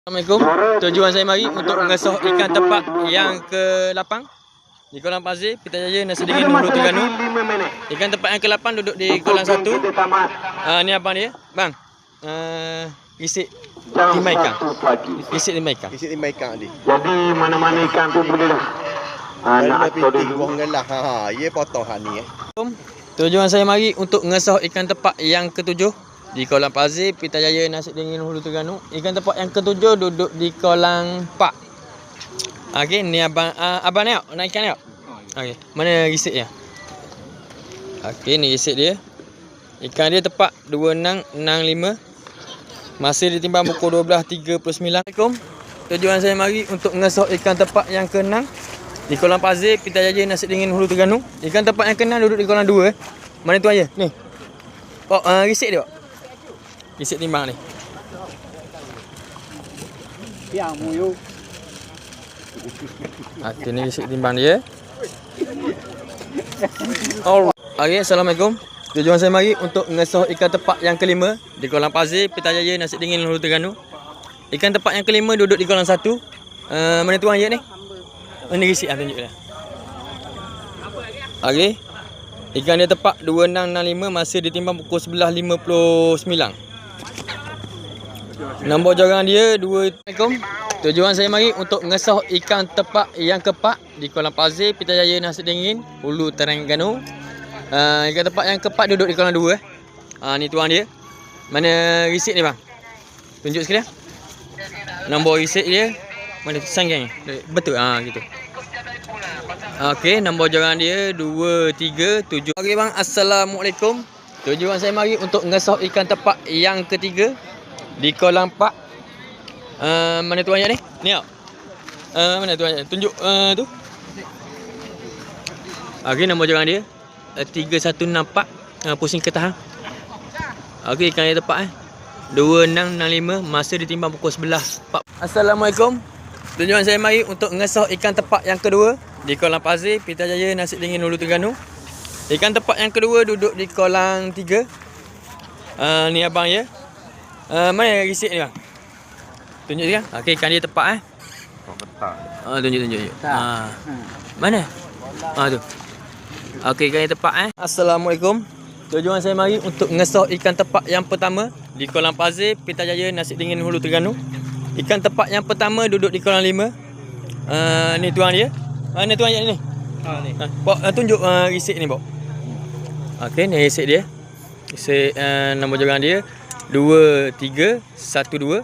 Assalamualaikum. Tujuan saya mari untuk mengesah ikan tepak yang ke-8 di kolam Pazir, Pitajaya, Nasi Dingin, Hulu Terengganu. Ikan tepak yang ke-8 duduk di kolam 1. Ni abang dia, bang. Isik timba ikan. Isik timba ikan. Isik timba ikan ni. Jadi mana-mana ikan tu boleh dah. Nak piting buang gelah. Ye potong ni. Tujuan saya mari untuk mengesah ikan tepak yang ke-7 di kolam Pazir, Pitajaya, Nasi Dingin, Hulu Terengganu. Ikan tepak yang ke-7 duduk di kolam 4. Okey, ni abang ni nak ikan ni. Okey, mana risik dia? Okey, ni risik dia. Ikan dia tepak 2665. Masih ditimbang pukul 12.39. Assalamualaikum. Tujuan saya mari untuk mengesah ikan tepak yang ke-6 di kolam Pazir, Pitajaya, Nasi Dingin, Hulu Terengganu. Ikan tepak yang ke-6 duduk di kolam 2. Mana tu aja? Ni. Oh, risik dia, Pak. Risik timbang ni. Yang muyu. Okey, ni risik timbang dia. Alright. Okey, assalamualaikum. Tujuan saya mari untuk mengesah ikan tepak yang ke-5 di kolam Pazir, Pitajaya, Nasi Dingin, Hulu Terengganu. Ikan tepak yang ke-5 duduk di kolam 1. Mana tuan je ni? Ini risik tunjuk dia. Okey. Ikan dia tepak 2665, masih ditimbang pukul 11.59. Nombor jorang dia 2. Assalamualaikum. Tujuan saya mari untuk mengesah ikan tepak yang ke-4 di kolam Pazir, Pitajaya, Nasi Dingin, Hulu Terengganu. Ikan tepak yang ke-4 duduk di kolam 2. Ni tuan dia. Mana risik ni bang? Tunjuk sekali. Nombor risik dia. Mana sanggeng? Betul gitu. Okey, nombor jorang dia 237. Okey bang, assalamualaikum. Tujuan saya mari untuk mengesah ikan tepak yang ke-3 di kolam 4. Mana tuan ni? Ni tak? Mana tuan? Tunjuk tu. Okey, nombor jorang dia 3164. Pusing ke tahan. Okey, ikan dia tepak 2665, masa ditimbang pukul 11.4. Assalamualaikum. Tujuan saya mari untuk mengesah ikan tepak yang kedua di kolam Pazir, Pitajaya, Nasi Dingin, Hulu Terengganu. Ikan tepak yang kedua duduk di kolam 3. Ni abang ya. Mana risik ni bang? Tunjuk kan? Okey, ikan dia tepak tunjuk. Mana? Tu. Okey, ikan dia tepak Assalamualaikum. Tujuan saya mari untuk mengesah ikan tepak yang pertama di kolam Pazir, Pitajaya, Nasi Dingin, Hulu Terengganu. Ikan tepak yang pertama duduk di kolam 5. Ni tuan dia. Ni tuan dia ni. Ni. Tunjuk risik ni, Bok. Okey, ni risik dia. Risik nombor jorang dia 2312.